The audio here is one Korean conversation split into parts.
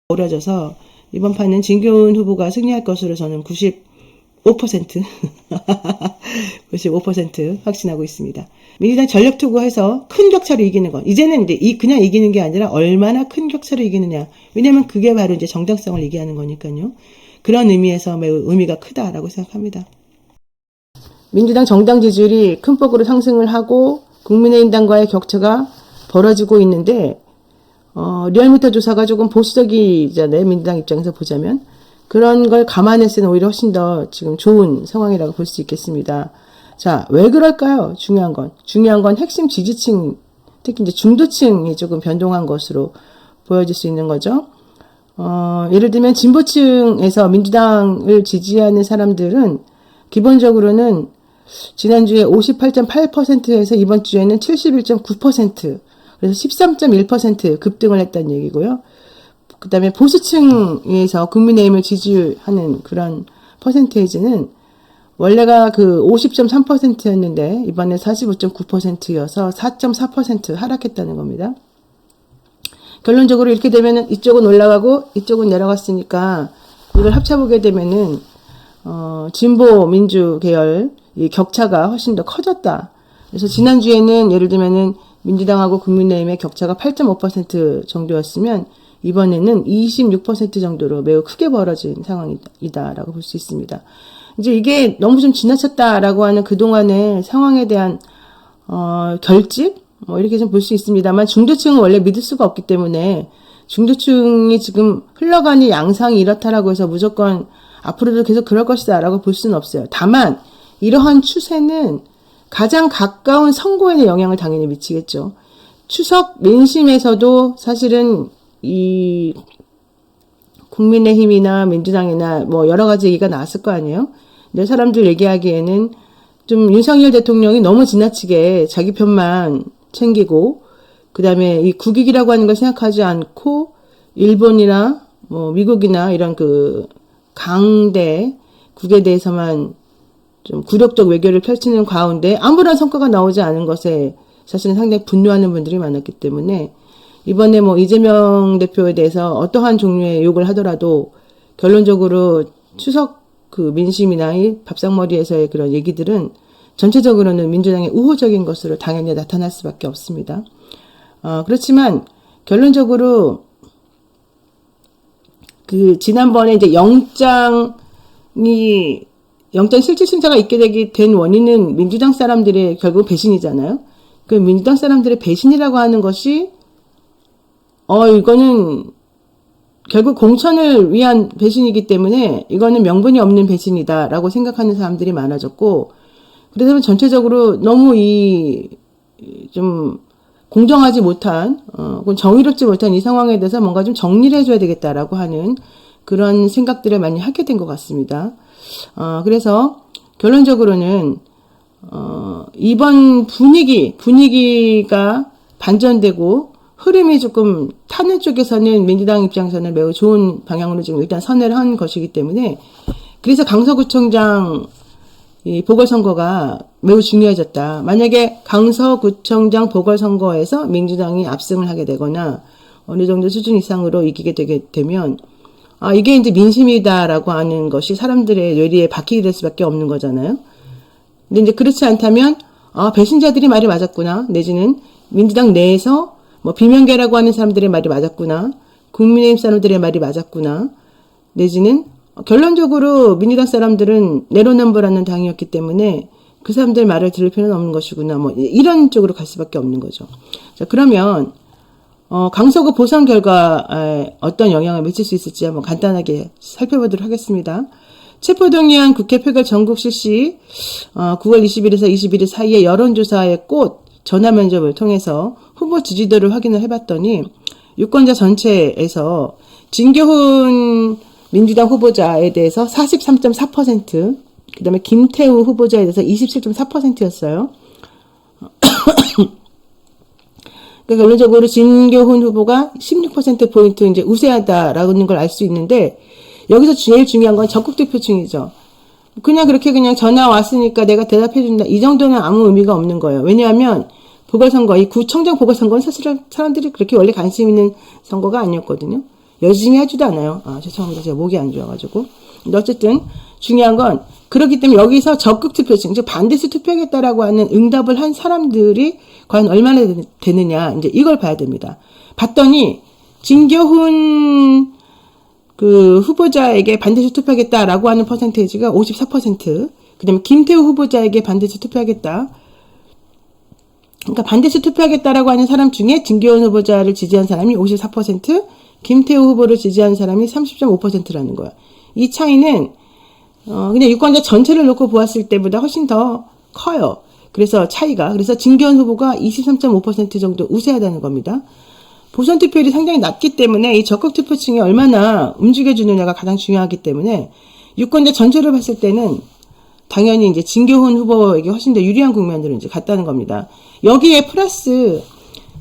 어려져서 이번 판은 진교훈 후보가 승리할 것으로 저는 95% 95% 확신하고 있습니다. 민주당 전력 투구해서 큰 격차로 이기는 건 이제는 이제 그냥 이기는 게 아니라 얼마나 큰 격차로 이기느냐. 왜냐면 그게 바로 이제 정당성을 얘기하는 거니까요. 그런 의미에서 매우 의미가 크다라고 생각합니다. 민주당 정당 지지율이 큰 폭으로 상승을 하고 국민의힘당과의 격차가 벌어지고 있는데 리얼미터 조사가 조금 보수적이잖아요. 민주당 입장에서 보자면. 그런 걸 감안했을 때는 오히려 훨씬 더 지금 좋은 상황이라고 볼 수 있겠습니다. 자, 왜 그럴까요? 중요한 건 핵심 지지층, 특히 이제 중도층이 조금 변동한 것으로 보여질 수 있는 거죠. 예를 들면 진보층에서 민주당을 지지하는 사람들은 기본적으로는 지난주에 58.8%에서 이번 주에는 71.9%, 그래서 13.1% 급등을 했다는 얘기고요. 그 다음에 보수층에서 국민의힘을 지지하는 그런 퍼센테이지는 원래가 그 50.3%였는데 이번에 45.9%여서 4.4% 하락했다는 겁니다. 결론적으로 이렇게 되면은 이쪽은 올라가고 이쪽은 내려갔으니까 이걸 합쳐보게 되면은 진보 민주 계열 이 격차가 훨씬 더 커졌다. 그래서 지난주에는 예를 들면은 민주당하고 국민의힘의 격차가 8.5% 정도였으면 이번에는 26% 정도로 매우 크게 벌어진 상황이다라고 볼 수 있습니다. 이제 이게 너무 좀 지나쳤다라고 하는 그동안의 상황에 대한 결집? 이렇게 좀 볼 수 있습니다만 중도층은 원래 믿을 수가 없기 때문에 중도층이 지금 흘러가는 양상이 이렇다라고 해서 무조건 앞으로도 계속 그럴 것이다 라고 볼 수는 없어요. 다만 이러한 추세는 가장 가까운 선거에는 영향을 당연히 미치겠죠. 추석 민심에서도 사실은 이 국민의힘이나 민주당이나 뭐 여러 가지 얘기가 나왔을 거 아니에요. 근데 사람들 얘기하기에는 좀 윤석열 대통령이 너무 지나치게 자기 편만 챙기고 그다음에 이 국익이라고 하는 걸 생각하지 않고 일본이나 뭐 미국이나 이런 그 강대국에 대해서만 좀 굴욕적 외교를 펼치는 가운데 아무런 성과가 나오지 않은 것에 사실은 상당히 분노하는 분들이 많았기 때문에 이번에 뭐 이재명 대표에 대해서 어떠한 종류의 욕을 하더라도 결론적으로 추석 그 민심이나 이 밥상머리에서의 그런 얘기들은 전체적으로는 민주당의 우호적인 것으로 당연히 나타날 수밖에 없습니다. 그렇지만 결론적으로 그 지난번에 이제 영장 실질심사가 있게 된 원인은 민주당 사람들의 결국 배신이잖아요. 그 민주당 사람들의 배신이라고 하는 것이 이거는 결국 공천을 위한 배신이기 때문에 이거는 명분이 없는 배신이다라고 생각하는 사람들이 많아졌고 그래서 전체적으로 너무 좀 공정하지 못한 정의롭지 못한 이 상황에 대해서 뭔가 좀 정리를 해줘야 되겠다라고 하는 그런 생각들을 많이 하게 된 것 같습니다. 그래서 결론적으로는 이번 분위기가 반전되고 흐름이 조금 타는 쪽에서는 민주당 입장에서는 매우 좋은 방향으로 지금 일단 선회를 한 것이기 때문에 그래서 강서구청장 이 보궐선거가 매우 중요해졌다. 만약에 강서구청장 보궐선거에서 민주당이 압승을 하게 되거나 어느 정도 수준 이상으로 이기게 되게 되면 이게 이제 민심이다라고 하는 것이 사람들의 뇌리에 박히게 될 수밖에 없는 거잖아요. 근데 이제 그렇지 않다면 배신자들이 말이 맞았구나. 내지는 민주당 내에서 뭐 비명계라고 하는 사람들의 말이 맞았구나. 국민의힘 사람들의 말이 맞았구나. 내지는 결론적으로 민주당 사람들은 내로남불하는 당이었기 때문에 그 사람들 말을 들을 필요는 없는 것이구나. 뭐 이런 쪽으로 갈 수밖에 없는 거죠. 자, 그러면 강서구 보선 결과에 어떤 영향을 미칠 수 있을지 한번 간단하게 살펴보도록 하겠습니다. 체포동의안 국회 표결 전국 실시 9월 20일에서 21일 사이에 여론조사의 꽃 전화 면접을 통해서 후보 지지도를 확인을 해봤더니 유권자 전체에서 진교훈 민주당 후보자에 대해서 43.4%, 그 다음에 김태우 후보자에 대해서 27.4%였어요. 그러니까 결론적으로 진교훈 후보가 16%포인트 이제 우세하다라는 걸 알 수 있는데, 여기서 제일 중요한 건 적극투표층이죠. 그냥 전화 왔으니까 내가 대답해준다. 이 정도는 아무 의미가 없는 거예요. 왜냐하면, 이 구청장 보궐선거는 사실은 사람들이 그렇게 원래 관심 있는 선거가 아니었거든요. 여진이 하지도 않아요. 죄송합니다. 제가 목이 안 좋아가지고. 근데 어쨌든 중요한 건 그렇기 때문에 여기서 적극 투표층, 즉 반대수 투표하겠다라고 하는 응답을 한 사람들이 과연 얼마나 되느냐, 이제 이걸 봐야 됩니다. 봤더니 진교훈 그 후보자에게 반대수 투표하겠다라고 하는 퍼센테이지가 54%, 그다음에 김태우 후보자에게 반대수 투표하겠다. 그러니까 반대수 투표하겠다라고 하는 사람 중에 진교훈 후보자를 지지한 사람이 54%, 김태우 후보를 지지한 사람이 30.5%라는 거야. 이 차이는 그냥 유권자 전체를 놓고 보았을 때보다 훨씬 더 커요. 그래서 차이가. 그래서 진교훈 후보가 23.5% 정도 우세하다는 겁니다. 보선 투표율이 상당히 낮기 때문에 이 적극 투표층이 얼마나 움직여주느냐가 가장 중요하기 때문에 유권자 전체를 봤을 때는 당연히 이제 진교훈 후보에게 훨씬 더 유리한 국면으로 이제 갔다는 겁니다. 여기에 플러스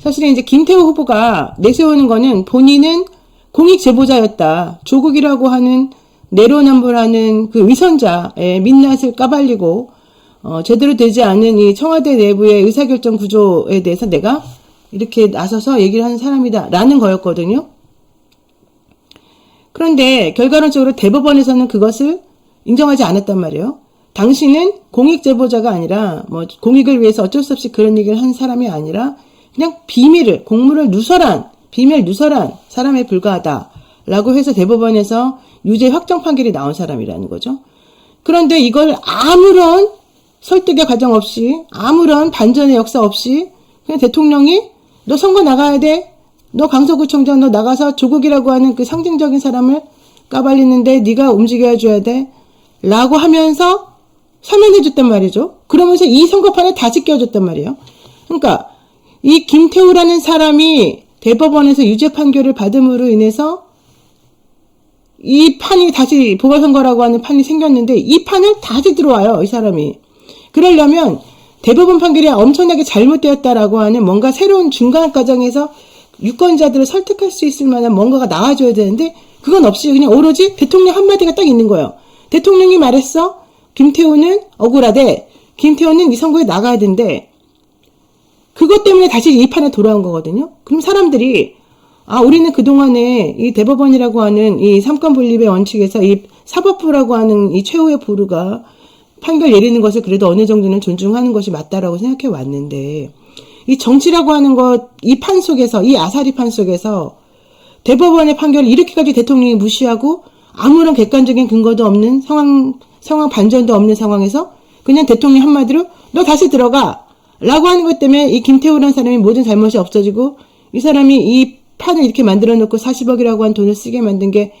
사실은 이제 김태우 후보가 내세우는 거는 본인은 공익 제보자였다. 조국이라고 하는 내로남불하는 그 위선자의 민낯을 까발리고 제대로 되지 않은 이 청와대 내부의 의사결정 구조에 대해서 내가 이렇게 나서서 얘기를 하는 사람이다 라는 거였거든요. 그런데 결과론적으로 대법원에서는 그것을 인정하지 않았단 말이에요. 당신은 공익 제보자가 아니라 뭐 공익을 위해서 어쩔 수 없이 그런 얘기를 한 사람이 아니라 그냥 비밀을, 공무를 누설한, 비밀 누설한 사람에 불과하다라고 해서 대법원에서 유죄 확정 판결이 나온 사람이라는 거죠. 그런데 이걸 아무런 설득의 과정 없이, 아무런 반전의 역사 없이 그냥 대통령이 너 선거 나가야 돼. 너 강서구청장 너 나가서 조국이라고 하는 그 상징적인 사람을 까발리는데 네가 움직여 줘야 돼. 라고 하면서 사면해 줬단 말이죠. 그러면서 이 선거판을 다시 끼워줬단 말이에요. 그러니까 이 김태우라는 사람이 대법원에서 유죄 판결을 받음으로 인해서 이 판이 다시 보궐선거라고 하는 판이 생겼는데 이 판을 다시 들어와요. 이 사람이. 그러려면 대법원 판결이 엄청나게 잘못되었다라고 하는 뭔가 새로운 중간 과정에서 유권자들을 설득할 수 있을 만한 뭔가가 나와줘야 되는데 그건 없이 그냥 오로지 대통령 한마디가 딱 있는 거예요. 대통령이 말했어. 김태우는 억울하대. 김태우는 이 선거에 나가야 된대. 그것 때문에 다시 이 판에 돌아온 거거든요. 그럼 사람들이 우리는 그동안에 이 대법원이라고 하는 이 삼권 분립의 원칙에서 이 사법부라고 하는 이 최후의 보루가 판결 내리는 것을 그래도 어느 정도는 존중하는 것이 맞다라고 생각해 왔는데 이 정치라고 하는 것, 이 판 속에서, 이 아사리 판 속에서 대법원의 판결을 이렇게까지 대통령이 무시하고 아무런 객관적인 근거도 없는 상황 반전도 없는 상황에서 그냥 대통령 한마디로 너 다시 들어가 라고 하는 것 때문에 이 김태우라는 사람이 모든 잘못이 없어지고 이 사람이 이 판을 이렇게 만들어 놓고 40억이라고 한 돈을 쓰게 만든 게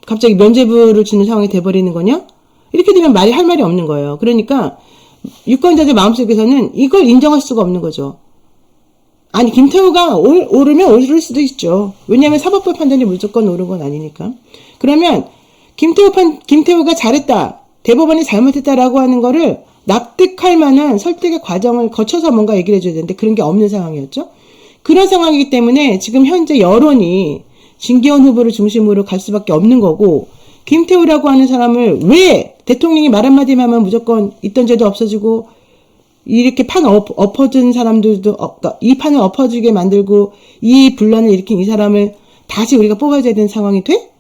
갑자기 면죄부를 주는 상황이 돼버리는 거냐? 이렇게 되면 할 말이 없는 거예요. 그러니까 유권자들 마음속에서는 이걸 인정할 수가 없는 거죠. 아니 김태우가 오르면 오를 수도 있죠. 왜냐하면 사법부 판단이 무조건 옳은 건 아니니까. 그러면 김태우가 잘했다. 대법원이 잘못했다라고 하는 거를 납득할 만한 설득의 과정을 거쳐서 뭔가 얘기를 해줘야 되는데 그런 게 없는 상황이었죠. 그런 상황이기 때문에 지금 현재 여론이 진기현 후보를 중심으로 갈 수밖에 없는 거고 김태우라고 하는 사람을 왜 대통령이 말 한마디만 하면 무조건 있던 죄도 없어지고 이렇게 판 엎어준 사람들도 이 판을 엎어지게 만들고 이 분란을 일으킨 이 사람을 다시 우리가 뽑아줘야 되는 상황이 돼?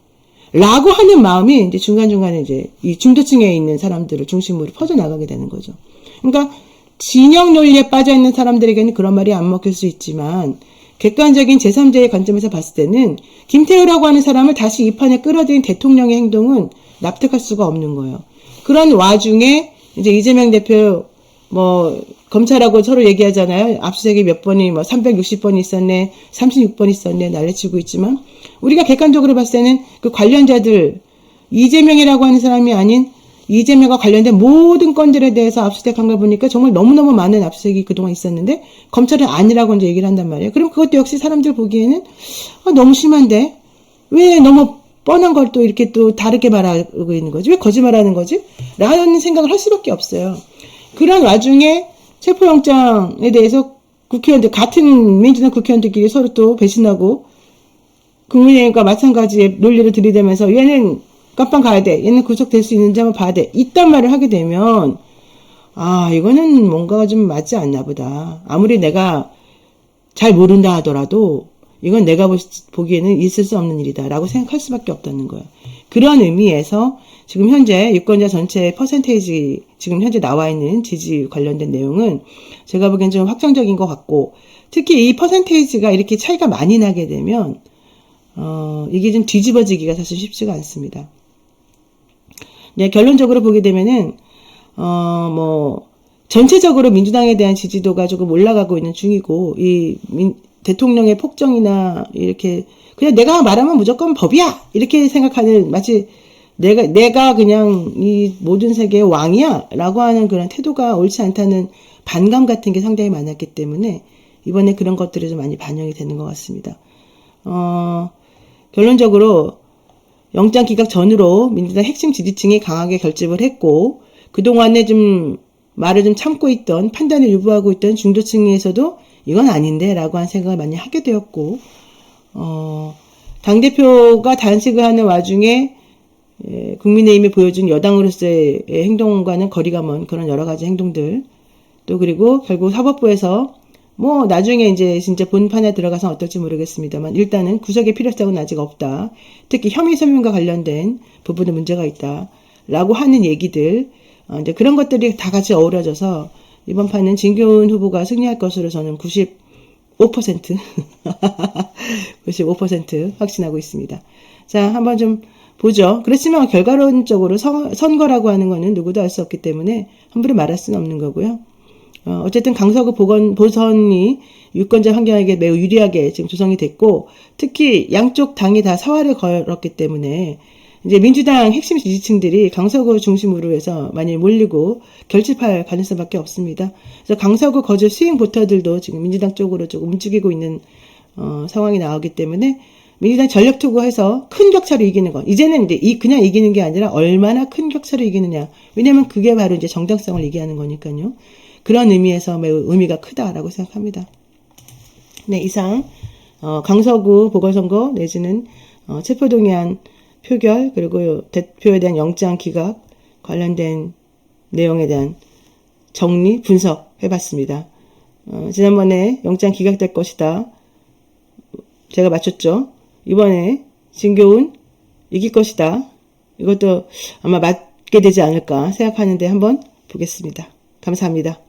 라고 하는 마음이 이제 중간중간에 이제 이 중도층에 있는 사람들을 중심으로 퍼져나가게 되는 거죠. 그러니까 진영 논리에 빠져있는 사람들에게는 그런 말이 안 먹힐 수 있지만 객관적인 제3자의 관점에서 봤을 때는 김태우라고 하는 사람을 다시 이 판에 끌어들인 대통령의 행동은 납득할 수가 없는 거예요. 그런 와중에 이제 이재명 대표 검찰하고 서로 얘기하잖아요. 압수수색이 몇 번이 360번이 있었네, 36번 있었네 난리치고 있지만 우리가 객관적으로 봤을 때는 그 관련자들 이재명이라고 하는 사람이 아닌 이재명과 관련된 모든 건들에 대해서 압수수색한 걸 보니까 정말 너무너무 많은 압수수색이 그동안 있었는데 검찰은 아니라고 이제 얘기를 한단 말이에요. 그럼 그것도 역시 사람들 보기에는 너무 심한데 왜 너무 뻔한 걸 또 이렇게 또 다르게 말하고 있는 거지? 왜 거짓말하는 거지? 라는 생각을 할 수밖에 없어요. 그런 와중에 체포영장에 대해서 같은 민주당 국회의원들끼리 서로 또 배신하고 국민의힘과 마찬가지의 논리를 들이대면서 얘는 깜빵 가야 돼. 얘는 구속될 수 있는지 한번 봐야 돼. 이딴 말을 하게 되면 이거는 뭔가가 좀 맞지 않나 보다. 아무리 내가 잘 모른다 하더라도 이건 내가 보기에는 있을 수 없는 일이다라고 생각할 수밖에 없다는 거예요. 그런 의미에서 지금 현재 유권자 전체의 퍼센테이지, 지금 현재 나와 있는 지지 관련된 내용은 제가 보기엔 좀 확정적인 것 같고, 특히 이 퍼센테이지가 이렇게 차이가 많이 나게 되면 이게 좀 뒤집어지기가 사실 쉽지가 않습니다. 네, 결론적으로 보게 되면은 전체적으로 민주당에 대한 지지도가 조금 올라가고 있는 중이고, 대통령의 폭정이나 이렇게 그냥 내가 말하면 무조건 법이야 이렇게 생각하는, 마치 내가 그냥 이 모든 세계의 왕이야 라고 하는 그런 태도가 옳지 않다는 반감 같은 게 상당히 많았기 때문에 이번에 그런 것들이 좀 많이 반영이 되는 것 같습니다. 결론적으로 영장 기각 전으로 민주당 핵심 지지층이 강하게 결집을 했고, 그동안에 좀 말을 좀 참고 있던, 판단을 유보하고 있던 중도층에서도 이건 아닌데 라고 한 생각을 많이 하게 되었고, 당대표가 단식을 하는 와중에 국민의힘이 보여준 여당으로서의 행동과는 거리가 먼 그런 여러 가지 행동들, 또 그리고 결국 사법부에서 나중에 이제 진짜 본판에 들어가서 어떨지 모르겠습니다만 일단은 구속의 필요성은 아직 없다. 특히 혐의 소명과 관련된 부분에 문제가 있다. 라고 하는 얘기들, 이제 그런 것들이 다 같이 어우러져서 이번 판은 진교훈 후보가 승리할 것으로 저는 95% 95% 확신하고 있습니다. 자, 한번 좀 보죠. 그렇지만 결과론적으로 선거라고 하는 거는 누구도 알 수 없기 때문에 함부로 말할 수는 없는 거고요. 어쨌든 강서구 보선이 유권자 환경에게 매우 유리하게 지금 조성이 됐고, 특히 양쪽 당이 다 사활을 걸었기 때문에 이제 민주당 핵심 지지층들이 강서구 중심으로 해서 많이 몰리고 결집할 가능성밖에 없습니다. 그래서 강서구 거주 스윙 보터들도 지금 민주당 쪽으로 조금 움직이고 있는 상황이 나오기 때문에 민주당 전력 투구해서 큰 격차로 이기는 것. 이제는 이제 그냥 이기는 게 아니라 얼마나 큰 격차로 이기느냐. 왜냐면 그게 바로 이제 정당성을 얘기하는 거니까요. 그런 의미에서 매우 의미가 크다라고 생각합니다. 네, 이상 강서구 보궐선거 내지는 체포동의안 표결, 그리고 대표에 대한 영장 기각 관련된 내용에 대한 정리, 분석해봤습니다. 지난번에 영장 기각될 것이다. 제가 맞췄죠. 이번에 진교훈 이길 것이다. 이것도 아마 맞게 되지 않을까 생각하는데 한번 보겠습니다. 감사합니다.